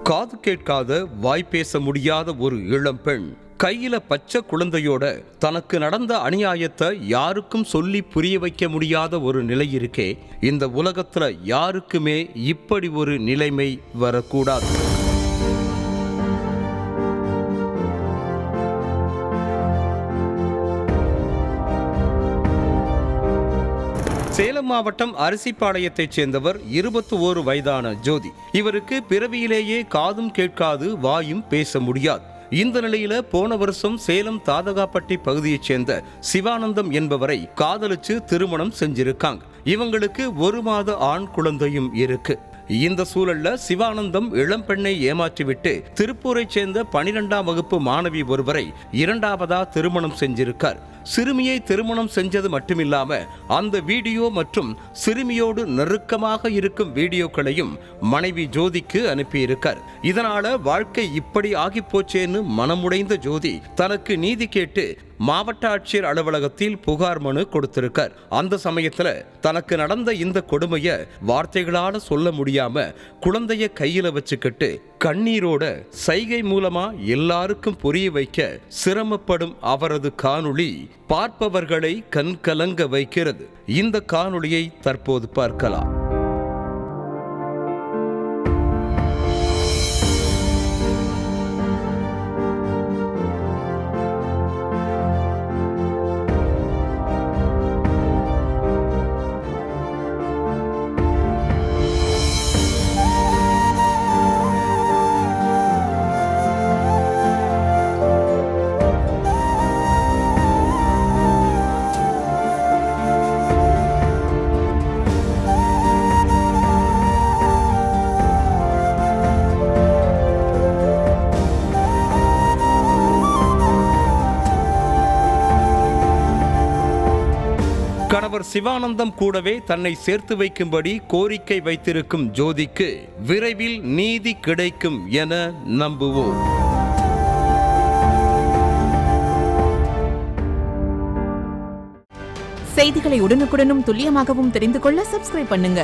காது கேட்காத வாய் பேச முடியாத ஒரு இளம்பெண் கையில பச்சை குழந்தையோட தனக்கு நடந்த அநியாயத்தை யாருக்கும் சொல்லி புரிய வைக்க முடியாத ஒரு நிலை இருக்கே. இந்த உலகத்துல யாருக்குமே இப்படி ஒரு நிலைமை வரக்கூடாது. சேலம் மாவட்டம் அரிசிப்பாளையத்தைச் சேர்ந்தவர் 21 வயதான ஜோதி. இவருக்கு பிறவியிலேயே காதும் கேட்காது, வாயும் பேச முடியாது. இந்த நிலையில போன வருஷம் சேலம் தாதகாப்பட்டி பகுதியைச் சேர்ந்த சிவானந்தம் என்பவரை காதலிச்சு திருமணம் செஞ்சிருக்காங்க. இவங்களுக்கு 1 மாத ஆண் குழந்தையும் இருக்கு. இந்த சூழல்ல சிவானந்தம் இளம்பெண்ணை ஏமாற்றிவிட்டு திருப்பூரைச் சேர்ந்த 12ஆம் வகுப்பு மாணவி ஒருவரை 2வதா திருமணம் செஞ்சிருக்கார். சிறுமியை திருமணம் செஞ்சது மட்டுமில்லாம அந்த வீடியோ மற்றும் சிறுமியோடு நெருக்கமாக இருக்கும் வீடியோக்களையும் மனைவி ஜோதிக்கு அனுப்பியிருக்கார். இதனால வாழ்க்கை இப்படி ஆகி போச்சேன்னு மனமுடைந்த ஜோதி தனக்கு நீதி கேட்டு மாவட்ட ஆட்சியர் அலுவலகத்தில் புகார் மனு கொடுத்திருக்கார். அந்த சமயத்துல தனக்கு நடந்த இந்த கொடுமைய வார்த்தைகளால சொல்ல முடியாம குழந்தைய கையில வச்சுக்கிட்டு கண்ணீரோட சைகை மூலமா எல்லாருக்கும் புரிய வைக்க சிரமப்படும் அவரது காணொளி பார்ப்பவர்களை கண்கலங்க வைக்கிறது. இந்த காணொளியை தற்போது பார்க்கலாம். கணவர் சிவானந்தம் கூடவே தன்னை சேர்த்து வைக்கும்படி கோரிக்கை வைத்திருக்கும் ஜோதிக்கு விரைவில் நீதி கிடைக்கும் என நம்புவோம். செய்திகளை உடனுக்குடனும் துல்லியமாகவும் தெரிந்து கொள்ள சப்ஸ்கிரைப் பண்ணுங்க.